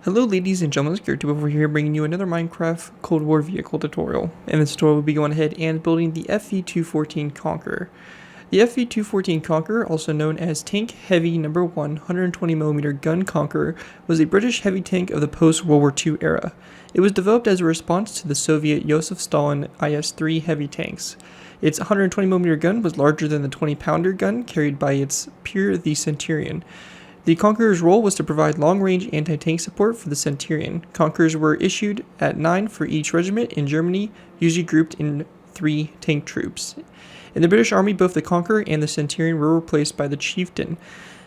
Hello ladies and gentlemen, it's Jerick over here bringing you another Minecraft Cold War vehicle tutorial. In this tutorial we'll be going ahead and building the FV214 Conqueror. The FV214 Conqueror, also known as Tank Heavy No. 1 120mm Gun Conqueror, was a British heavy tank of the post-World War II era. It was developed as a response to the Soviet Joseph Stalin IS-3 heavy tanks. Its 120mm gun was larger than the 20-pounder gun carried by its peer, the Centurion. The Conqueror's role was to provide long-range anti-tank support for the Centurion. Conquerors were issued at 9 for each regiment in Germany, usually grouped in 3 tank troops. In the British Army, both the Conqueror and the Centurion were replaced by the Chieftain.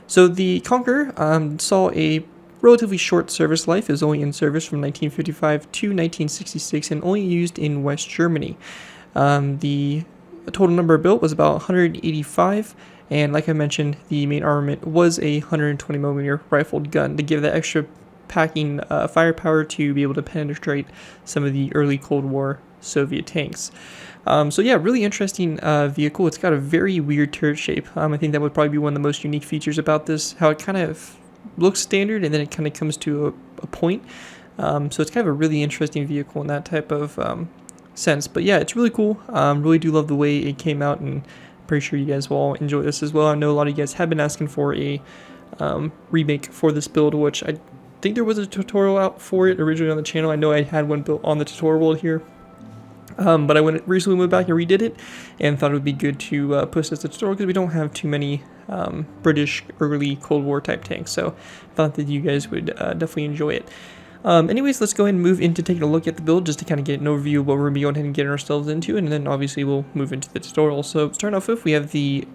So the Conqueror saw a relatively short service life. It was only in service from 1955 to 1966 and only used in West Germany. The total number built was about 185. And like I mentioned, the main armament was a 120mm rifled gun to give that extra packing firepower to be able to penetrate some of the early Cold War Soviet tanks. So yeah, really interesting vehicle. It's got a very weird turret shape. I think that would probably be one of the most unique features about this, how it kind of looks standard and then it kind of comes to a point. So it's kind of a really interesting vehicle in that type of sense. But yeah, it's really cool. Really do love the way it came out, and pretty sure you guys will all enjoy this as well. I know a lot of you guys have been asking for a remake for this build, which I think there was a tutorial out for it originally on the channel. I know I had one built on the tutorial world here, but I recently went back and redid it and thought it would be good to post this tutorial because we don't have too many British early Cold War type tanks, so I thought that you guys would definitely enjoy it. Anyways, let's go ahead and move into taking a look at the build just to kind of get an overview of what we're going to be going ahead and getting ourselves into, and then obviously we'll move into the tutorial. So starting off with, we have the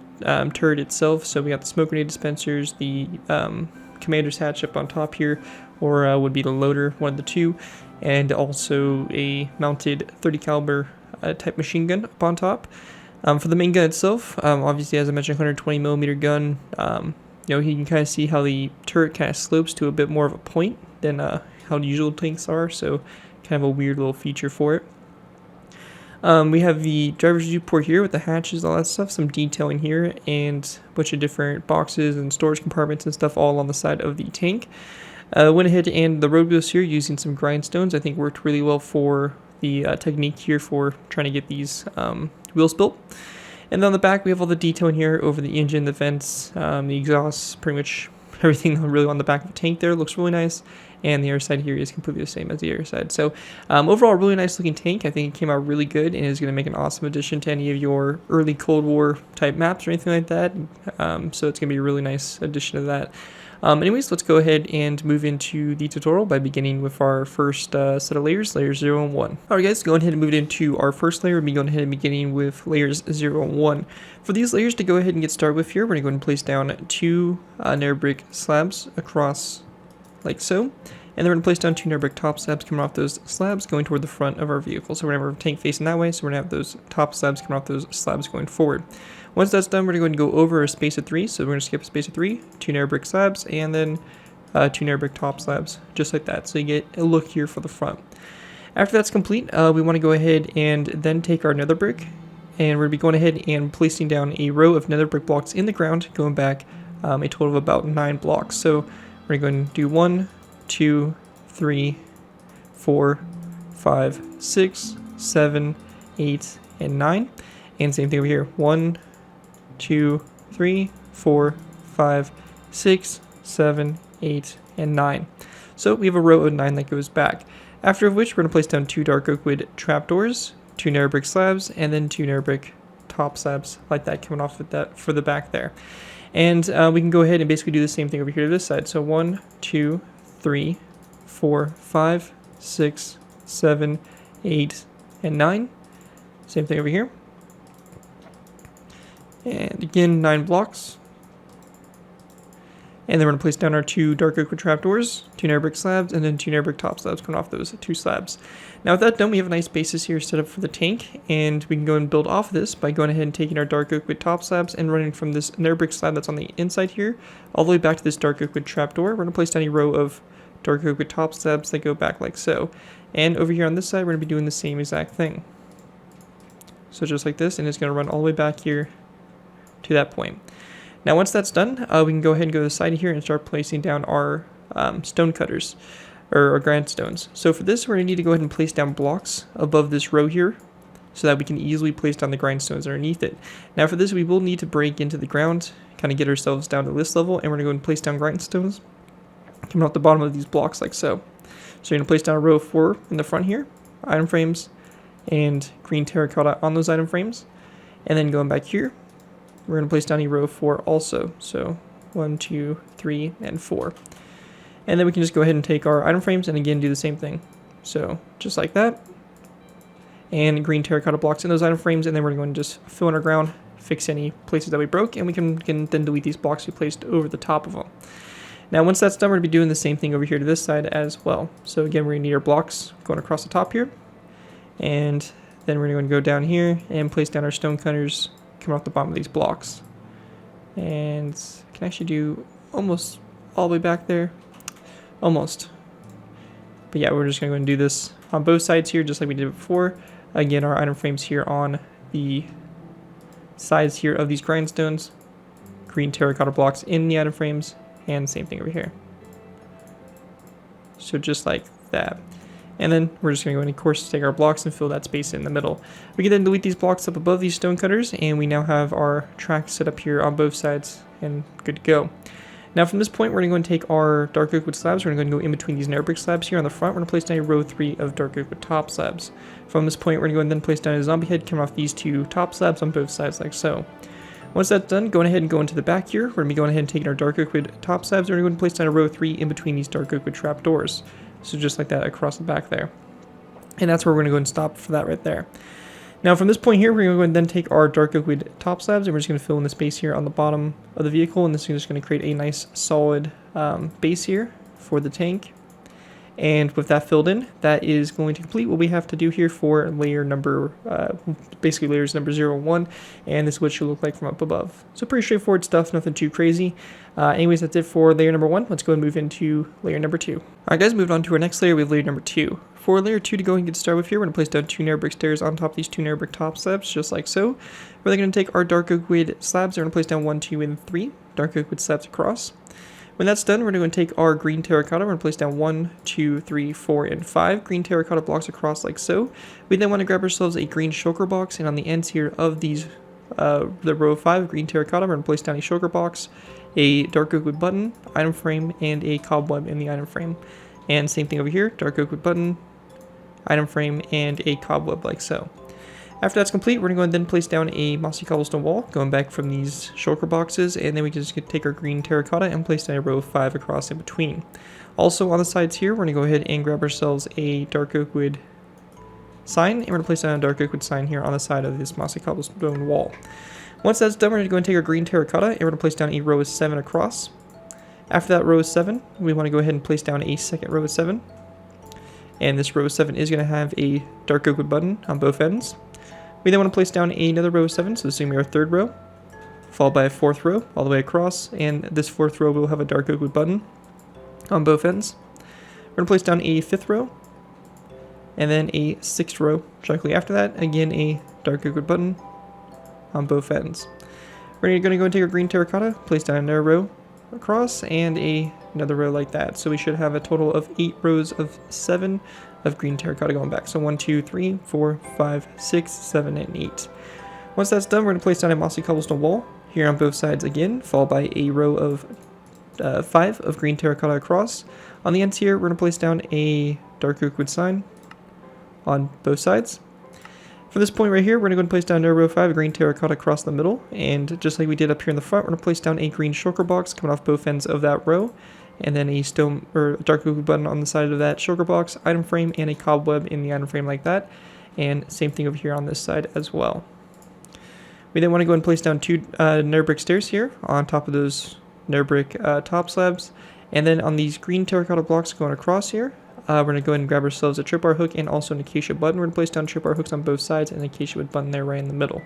turret itself. So we got the smoke grenade dispensers, the commander's hatch up on top here, or would be the loader, one of the two, and also a mounted 30 caliber type machine gun up on top. For the main gun itself, obviously as I mentioned, 120mm gun. You can kind of see how the turret kind of slopes to a bit more of a point than how the usual tanks are, so kind of a weird little feature for it. We have the driver's view port here with the hatches, all that stuff, some detailing here, and a bunch of different boxes and storage compartments and stuff all on the side of the tank. Went ahead and the road wheels here using some grindstones, I think worked really well for the technique here for trying to get these wheels built. And then on the back we have all the detailing here over the engine, the vents, the exhausts, pretty much everything really on the back of the tank there. Looks really nice. And the other side here is completely the same as the other side. So overall, really nice looking tank. I think it came out really good and is going to make an awesome addition to any of your early Cold War type maps or anything like that. So it's going to be a really nice addition to that. Anyways, let's go ahead and move into the tutorial by beginning with our first set of layers, layers 0 and 1. Alright guys, go ahead and move into our first layer. We'll go ahead and beginning with layers 0 and 1. For these layers to go ahead and get started with here, we're going to go ahead and place down 2 nether brick slabs across like so. And then we're going to place down 2 nether brick top slabs coming off those slabs going toward the front of our vehicle. So we're going to have our tank facing that way, so we're going to have those top slabs coming off those slabs going forward. Once that's done, we're going to go over a space of 3, so we're going to skip a space of 3, 2 nether brick slabs, and then 2 nether brick top slabs, just like that, so you get a look here for the front. After that's complete, we want to go ahead and then take our nether brick, and we're going to be going ahead and placing down a row of nether brick blocks in the ground, going back a total of about 9 blocks. So we're going to do 1, 2, 3, 4, 5, 6, 7, 8, and 9. And same thing over here. 1, 2, 3, 4, 5, 6, 7, 8, and 9. So we have a row of 9 that goes back. After which we're going to place down 2 dark oak wood trapdoors, 2 nether brick slabs, and then 2 nether brick top slabs like that coming off with that for the back there. And we can go ahead and basically do the same thing over here to this side. So 1, 2, 3, 4, 5, 6, 7, 8, and 9. Same thing over here. And again, 9 blocks. And then we're going to place down our 2 dark oak wood trapdoors, 2 nether brick slabs, and then 2 nether brick top slabs coming off those 2 slabs. Now with that done, we have a nice basis here set up for the tank, and we can go and build off of this by going ahead and taking our dark oak wood top slabs and running from this nether brick slab that's on the inside here, all the way back to this dark oak wood trapdoor. We're going to place down a row of dark oak wood top slabs that go back like so. And over here on this side, we're going to be doing the same exact thing. So just like this, and it's going to run all the way back here to that point. Now once that's done, we can go ahead and go to the side here and start placing down our stone cutters. or grindstones. So for this, we're going to need to go ahead and place down blocks above this row here, so that we can easily place down the grindstones underneath it. Now for this, we will need to break into the ground, kind of get ourselves down to this level, and we're going to go and place down grindstones coming off the bottom of these blocks like so. So you're going to place down a row of 4 in the front here, item frames, and green terracotta on those item frames. And then going back here, we're going to place down a row of 4 also. So 1, 2, 3, and 4. And then we can just go ahead and take our item frames and again do the same thing. So just like that. And green terracotta blocks in those item frames, and then we're going to just fill in our ground, fix any places that we broke, and we can then delete these blocks we placed over the top of them. Now once that's done, we're going to be doing the same thing over here to this side as well. So again, we're going to need our blocks going across the top here, and then we're going to go down here and place down our stone cutters coming off the bottom of these blocks. And I can actually do almost all the way back there. Almost. But yeah, we're just going to go and do this on both sides here just like we did before. Again, our item frames here on the sides here of these grindstones. Green terracotta blocks in the item frames. And same thing over here. So just like that. And then we're just going to go in, of course, take our blocks and fill that space in the middle. We can then delete these blocks up above these stone cutters, and we now have our track set up here on both sides and good to go. Now from this point, we're going to go and take our dark oak wood slabs. We're going to go in between these nether brick slabs here on the front. We're going to place down a row 3 of dark oak wood top slabs. From this point, we're going to go and then place down a zombie head coming off these 2 top slabs on both sides like so. Once that's done, going ahead and go into the back here. We're going to be going ahead and taking our dark oak wood top slabs. We're going to go and place down a row 3 in between these dark oak wood trapdoors. So just like that across the back there. And that's where we're going to go and stop for that right there. Now from this point here, we're going to go and then take our dark oak wood top slabs, and we're just going to fill in the space here on the bottom of the vehicle, and this is just going to create a nice solid base here for the tank. And with that filled in, that is going to complete what we have to do here for layer number, basically layers number 0 and 1, and this is what it should look like from up above. So pretty straightforward stuff, nothing too crazy. Anyways, that's it for layer number 1. Let's go and move into layer number 2. Alright guys, moving on to our next layer, we have layer number 2. For layer 2 to go and get started with here, we're going to place down 2 nether brick stairs on top of these 2 nether brick top slabs, just like so. We're then going to take our dark oak wood slabs, we're going to place down 1, 2, and 3 dark oak wood slabs across. When that's done, we're going to take our green terracotta. We're going to place down 1, 2, 3, 4, and 5 green terracotta blocks across like so. We then want to grab ourselves a green shulker box, and on the ends here of these, the row of 5 green terracotta, we're going to place down a shulker box, a dark oak wood button, item frame, and a cobweb in the item frame. And same thing over here, dark oak wood button, item frame, and a cobweb like so. After that's complete, we're going to go and then place down a mossy cobblestone wall, going back from these shulker boxes, and then we can just take our green terracotta and place down a row of 5 across in between. Also on the sides here, we're going to go ahead and grab ourselves a dark oak wood sign, and we're going to place down a dark oak wood sign here on the side of this mossy cobblestone wall. Once that's done, we're going to go and take our green terracotta, and we're going to place down a row of 7 across. After that row of 7, we want to go ahead and place down a second row of 7. And this row of 7 is going to have a dark oak wood button on both ends. We then want to place down another row of 7, so this is going to be our third row, followed by a 4th row all the way across, and this 4th row will have a dark oak wood button on both ends. We're going to place down a 5th row, and then a 6th row directly after that, again a dark oak wood button on both ends. We're going to go and take our green terracotta, place down another row across, and another row like that. So we should have a total of 8 rows of 7 of green terracotta going back. So 1, 2, 3, 4, 5, 6, 7, and 8. Once that's done, we're going to place down a mossy cobblestone wall here on both sides again, followed by a row of 5 of green terracotta across. On the ends here, we're going to place down a dark oak wood sign on both sides. From this point right here, we're going to go and place down a row 5 of green terracotta across the middle, and just like we did up here in the front, we're going to place down a green shulker box coming off both ends of that row, and then a stone or dark oak button on the side of that shulker box, item frame, and a cobweb in the item frame like that, and same thing over here on this side as well. We then want to go and place down 2 nether brick stairs here on top of those nether brick top slabs, and then on these green terracotta blocks going across here, we're going to go ahead and grab ourselves a tripwire hook and also an acacia button. We're going to place down tripwire hooks on both sides and an acacia wood button there right in the middle.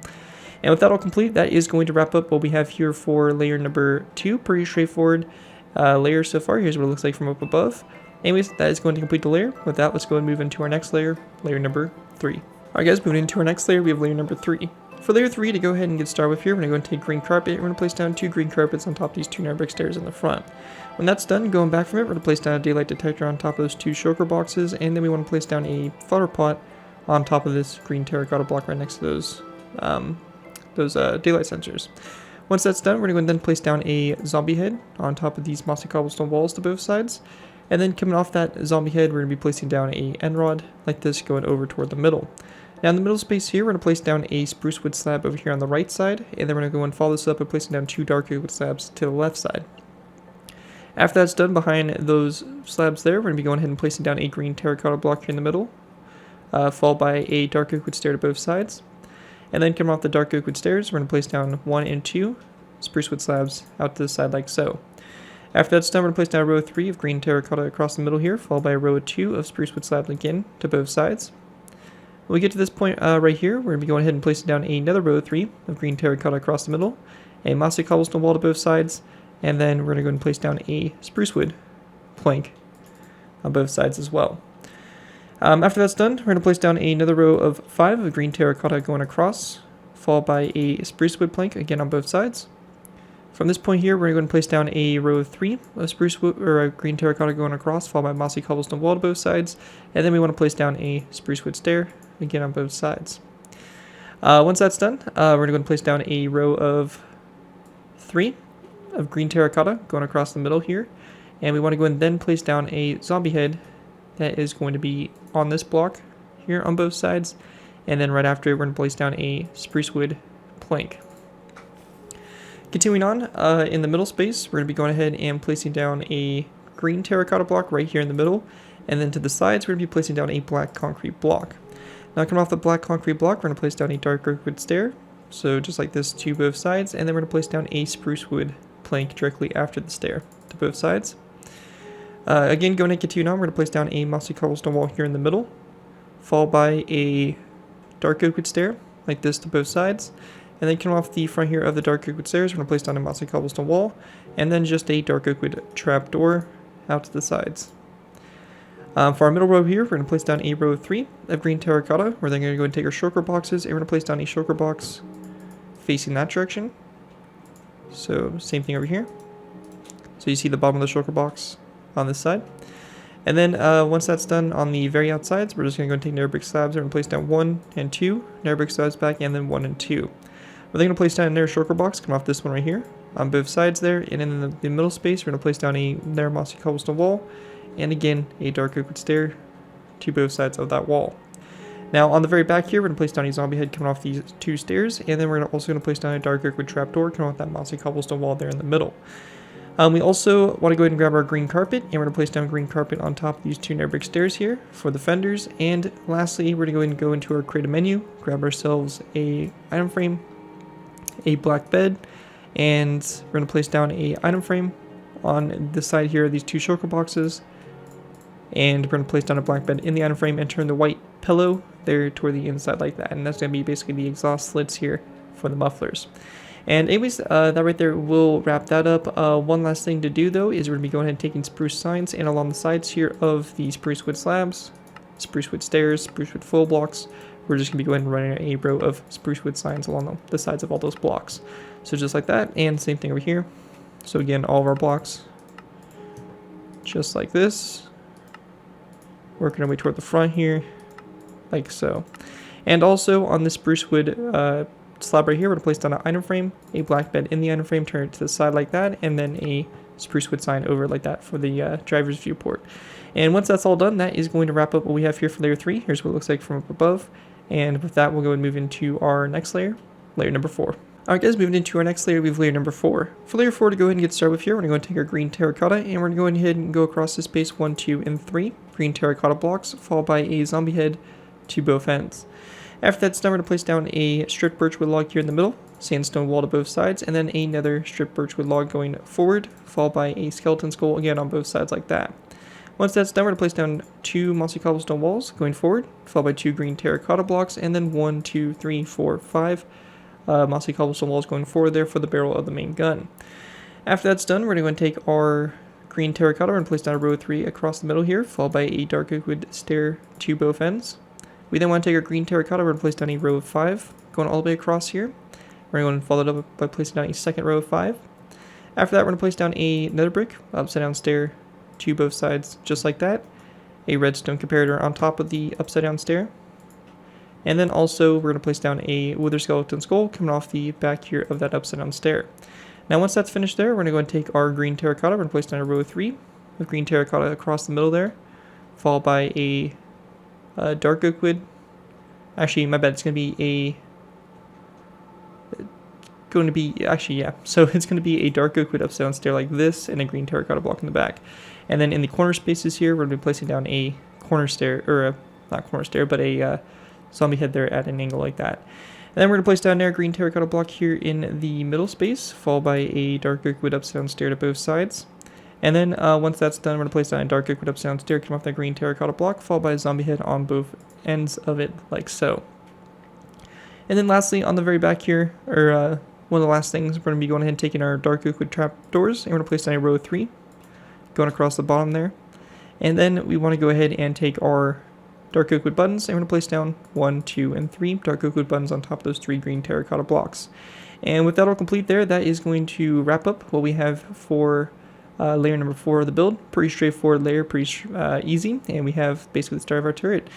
And with that all complete, that is going to wrap up what we have here for layer number 2. Pretty straightforward layer so far. Here's what it looks like from up above. Anyways, that is going to complete the layer. With that, let's go and move into our next layer, layer number 3. Alright guys, moving into our next layer, we have layer number 3. For layer 3, to go ahead and get started with here, we're going to go and take green carpet. We're going to place down 2 green carpets on top of these 2 nether brick stairs in the front. When that's done, going back from it, we're going to place down a daylight detector on top of those 2 shulker boxes, and then we want to place down a flower pot on top of this green terracotta block right next to those daylight sensors. Once that's done, we're going to go and then place down a zombie head on top of these mossy cobblestone walls to both sides. And then coming off that zombie head, we're going to be placing down a end rod like this going over toward the middle. Now in the middle space here, we're going to place down a spruce wood slab over here on the right side, and then we're going to go and follow this up by placing down 2 dark oak wood slabs to the left side. After that's done, behind those slabs there, we're going to be going ahead and placing down a green terracotta block here in the middle, followed by a dark oak wood stair to both sides. And then coming off the dark oak wood stairs, we're going to place down 1 and 2 spruce wood slabs out to the side like so. After that's done, we're going to place down a row of 3 of green terracotta across the middle here, followed by a row of 2 of spruce wood slabs again to both sides. When we get to this point right here, we're going to be going ahead and placing down another row of 3 of green terracotta across the middle, a mossy cobblestone wall to both sides, and then we're going to go and place down a spruce wood plank on both sides as well. After that's done, we're going to place down another row of 5 of green terracotta going across, followed by a spruce wood plank again on both sides. From this point here, we're going to place down a row of 3 of spruce wood or green terracotta going across, followed by mossy cobblestone wall to both sides, and then we want to place down a spruce wood stair again on both sides. Once that's done, we're going to go and place down a row of 3 of green terracotta going across the middle here, and we want to go and then place down a zombie head that is going to be on this block here on both sides, and then right after it, we're going to place down a spruce wood plank. Continuing on, in the middle space, we're going to be going ahead and placing down a green terracotta block right here in the middle, and then to the sides, we're going to be placing down a black concrete block. Now coming off the black concrete block, we're going to place down a dark oak wood stair, so just like this to both sides, and then we're going to place down a spruce wood plank directly after the stair to both sides. Again, going to continue on, we're going to place down a mossy cobblestone wall here in the middle, followed by a dark oak wood stair like this to both sides. And then coming off the front here of the dark oak wood stairs, we're going to place down a mossy cobblestone wall, and then just a dark oak wood trap door out to the sides. For our middle row here, we're going to place down a row of 3 of green terracotta. We're then going to go and take our shulker boxes, and we're going to place down a shulker box facing that direction. So same thing over here. So you see the bottom of the shulker box on this side. And then once that's done on the very outsides, we're just going to go and take nether brick slabs. We're going to place down 1 and 2 nether brick slabs back, and then 1 and 2. We're then going to place down another shulker box, come off this one right here, on both sides there, and in the middle space, we're going to place down another mossy cobblestone wall, and again, a dark oak wood stair to both sides of that wall. Now, on the very back here, we're going to place down a zombie head coming off these 2 stairs, and then we're also going to place down a dark oak wood trapdoor coming off that mossy cobblestone wall there in the middle. We also want to go ahead and grab our green carpet, and we're going to place down green carpet on top of these 2 nether brick stairs here for the fenders, and lastly, we're going to go ahead and go into our create a menu, grab ourselves a item frame, a black bed, and we're going to place down a item frame on this side here of these 2 shulker boxes, and we're going to place down a black bed in the item frame and turn the white pillow there toward the inside like that, and that's going to be basically the exhaust slits here for the mufflers. And anyways, that right there will wrap that up. One last thing to do though is we're going to be going ahead and taking spruce signs, and along the sides here of the spruce wood slabs, spruce wood stairs, spruce wood full blocks, we're just going to be going and running a row of spruce wood signs along the sides of all those blocks. So just like that, and same thing over here. So again, all of our blocks, just like this, working our way toward the front here, like so. And also on this spruce wood slab right here, we're going to place down an item frame, a black bed in the item frame, turn it to the side like that, and then a spruce wood sign over like that for the driver's viewport. And once that's all done, that is going to wrap up what we have here for layer 3. Here's what it looks like from up above. And with that, we'll go and move into our next layer, layer number 4. Alright guys, moving into our next layer, we have layer number 4. For layer 4, to go ahead and get started with here, we're going to go and take our green terracotta, and we're going to go ahead and go across the space 1, 2, and 3 green terracotta blocks, followed by a zombie head to both ends. After that's done, we're going to place down a stripped birchwood log here in the middle, sandstone wall to both sides, and then another stripped birchwood log going forward, followed by a skeleton skull again on both sides like that. Once that's done, we're going to place down 2 mossy cobblestone walls going forward, followed by 2 green terracotta blocks, and then 1, 2, 3, 4, 5 mossy cobblestone walls going forward there for the barrel of the main gun. After that's done, we're going to take our green terracotta and place down a row of 3 across the middle here, followed by a dark oak wood stair to both ends. We then want to take our green terracotta and place down a row of 5 going all the way across here. We're going to follow it up by placing down a second row of 5. After that, we're going to place down another brick, upside down stair to both sides, just like that. A redstone comparator on top of the upside down stair. And then also, we're going to place down a wither skeleton skull coming off the back here of that upside down stair. Now, once that's finished there, we're going to go and take our green terracotta. We're going to place down a row of 3 with green terracotta across the middle there, followed by a dark oak wood. Actually, my bad, it's going to be so it's going to be a dark oak wood upside down stair like this, and a green terracotta block in the back. And then in the corner spaces here, we're going to be placing down a corner stair, or not corner stair, but a zombie head there at an angle like that. And then we're going to place down there a green terracotta block here in the middle space, followed by a dark oak wood upside down stair to both sides. And then once that's done, we're going to place down a dark oak wood upside down stair, come off that green terracotta block, followed by a zombie head on both ends of it, like so. And then lastly, on the very back here, or one of the last things, we're going to be going ahead and taking our dark oak wood trapdoors, and we're going to place down a row of 3, going across the bottom there. And then we want to go ahead and take our dark oak wood buttons, and we're going to place down 1, 2, and 3 dark oak wood buttons on top of those 3 green terracotta blocks. And with that all complete there, that is going to wrap up what we have for layer number 4 of the build. Pretty straightforward layer, pretty easy, and we have basically the start of our turret.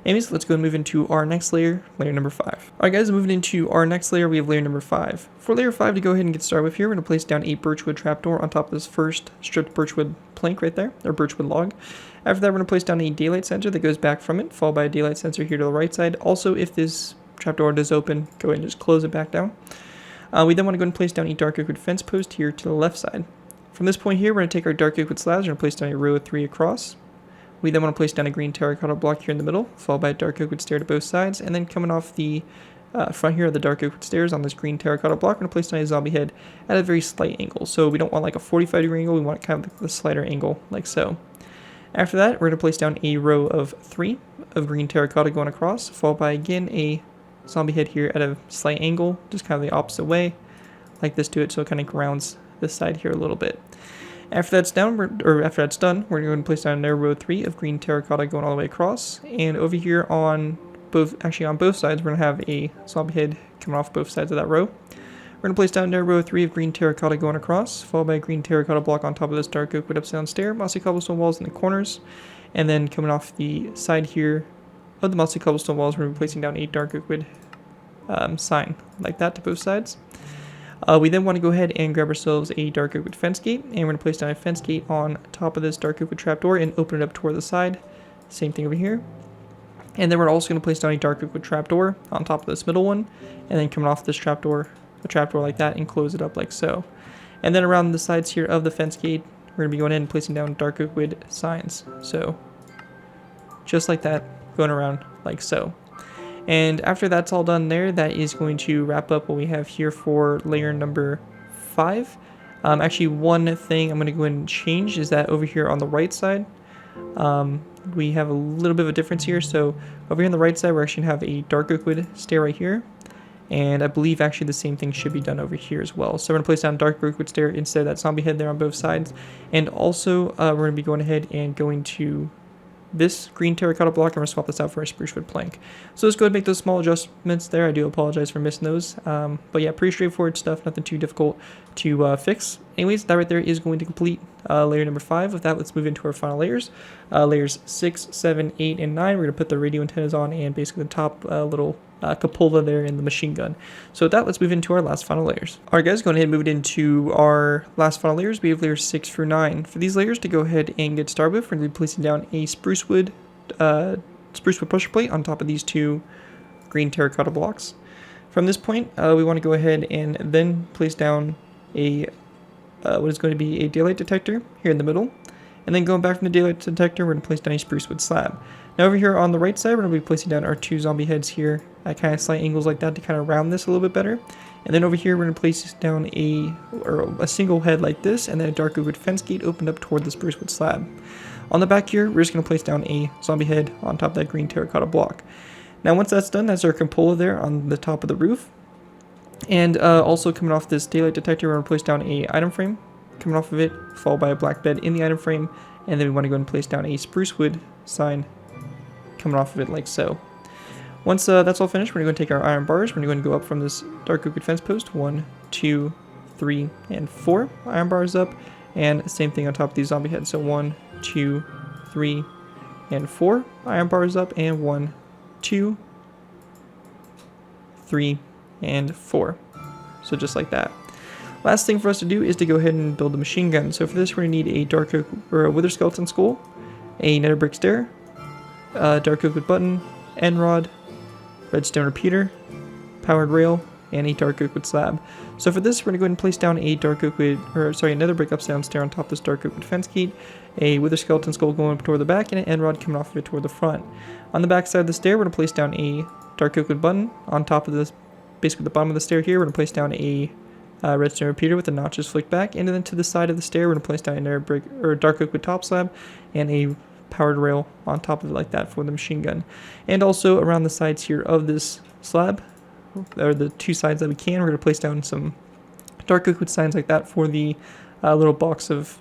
Anyways, let's go and move into our next layer, layer number 5. Alright guys, moving into our next layer, we have layer number 5. For layer 5 to go ahead and get started with here, we're going to place down a birchwood trapdoor on top of this first stripped birchwood plank right there, or birchwood log. After that, we're going to place down a daylight sensor that goes back from it, followed by a daylight sensor here to the right side. Also, if this trapdoor does open, go ahead and just close it back down. We then want to go and place down a dark oak wood fence post here to the left side. From this point here, we're going to take our dark oak wood slabs, we're going to place down a row of 3 across. We then want to place down a green terracotta block here in the middle, followed by a dark oak wood stair to both sides, and then coming off the front here of the dark oak wood stairs on this green terracotta block, we're going to place down a zombie head at a very slight angle. So we don't want like a 45-degree angle, we want kind of the slighter angle, like so. After that, we're going to place down a row of 3 of green terracotta going across, followed by again a zombie head here at a slight angle, just kind of the opposite way, like this to it, so it kind of grounds this side here a little bit. After that's done, we're going to place down another row 3 of green terracotta going all the way across, and over here on both sides, we're going to have a zombie head coming off both sides of that row. We're going to place down another row 3 of green terracotta going across, followed by a green terracotta block on top of this dark oak wood upside down stair, mossy cobblestone walls in the corners, and then coming off the side here of the mossy cobblestone walls, we're going to be placing down a dark oak wood sign like that to both sides. We then want to go ahead and grab ourselves a dark oak wood fence gate, and we're going to place down a fence gate on top of this dark oak wood trapdoor and open it up toward the side. Same thing over here. And then we're also going to place down a dark oak wood trapdoor on top of this middle one, and then coming off this trapdoor, a trapdoor like that, and close it up like so. And then around the sides here of the fence gate, we're going to be going ahead and placing down dark oak wood signs. So just like that, going around like so. And after that's all done there, that is going to wrap up what we have here for layer number 5. Actually, one thing I'm going to go ahead and change is that over here on the right side, we have a little bit of a difference here. So over here on the right side, we're actually going to have a dark oak wood stair right here. And I believe actually the same thing should be done over here as well. So we're going to place down dark oak wood stair instead of that zombie head there on both sides. And also, we're going to be going ahead and going to this green terracotta block. I'm going to swap this out for a spruce wood plank. So let's go ahead and make those small adjustments there. I do apologize for missing those. But yeah, pretty straightforward stuff. Nothing too difficult to fix. Anyways, that right there is going to complete layer number 5. With that, let's move into our final layers. Layers 6, 7, 8, and 9. We're going to put the radio antennas on and basically the top little cupola there in the machine gun. So with that, let's move into our last final layers. Alright guys, going ahead and move it into our last final layers. We have layers 6 through 9. For these layers to go ahead and get started with, we're going to be placing down a spruce wood pressure plate on top of these 2 green terracotta blocks. From this point, we want to go ahead and then place down a what is going to be a daylight detector here in the middle. And then going back from the daylight detector, we're going to place down a spruce wood slab. Now over here on the right side, we're going to be placing down our 2 zombie heads here at kind of slight angles like that to kind of round this a little bit better. And then over here, we're going to place down a single head like this, and then a dark oak wood fence gate opened up toward the spruce wood slab. On the back here, we're just going to place down a zombie head on top of that green terracotta block. Now once that's done, that's our cupola there on the top of the roof. And also coming off this daylight detector, we're going to place down a item frame coming off of it, followed by a black bed in the item frame, and then we want to go and place down a spruce wood sign coming off of it like so. Once that's all finished, we're going to take our iron bars. We're going to go up from this dark oak wood fence post. 1, 2, 3, and 4 iron bars up. And same thing on top of these zombie heads. So 1, 2, 3, and 4 iron bars up. And 1, 2, 3, and 4. So just like that. Last thing for us to do is to go ahead and build a machine gun. So for this, we're going to need a dark oak or a wither skeleton skull, a nether brick stair, a dark oak wood button, end rod, redstone repeater, powered rail, and a dark oak wood slab. So for this, we're going to go ahead and place down a dark oak wood, a nether brick upside down stair on top of this dark oak wood fence gate, a wither skeleton skull going up toward the back, and an end rod coming off of it toward the front. On the back side of the stair, we're going to place down a dark oak wood button. On top of this, basically the bottom of the stair here, we're going to place down a redstone repeater with the notches flicked back, and then to the side of the stair, we're going to place down a nether brick or dark oak wood top slab, and a powered rail on top of it like that for the machine gun. And also around the sides here of this slab, or the two sides that we can, we're going to place down some dark oak wood signs like that for the little box of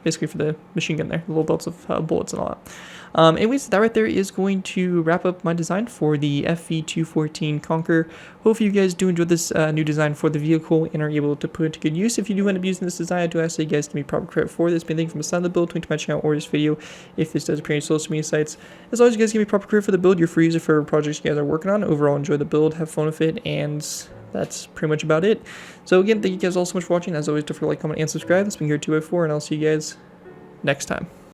basically for the machine gun there, the little belts of bullets and all that. Anyways, that right there is going to wrap up my design for the FV214 Conqueror. Hopefully you guys do enjoy this new design for the vehicle and are able to put it to good use. If you do end up using this design, I do ask that you guys give me proper credit for this. Anything from the side of the build, link to my channel or this video if this does appear on social media sites. As always, you guys give me proper credit for the build, your free user for projects you guys are working on. Overall, enjoy the build, have fun with it, and that's pretty much about it. So again, thank you guys all so much for watching. As always, don't forget to like, comment, and subscribe. This has been Gear 204, and I'll see you guys next time.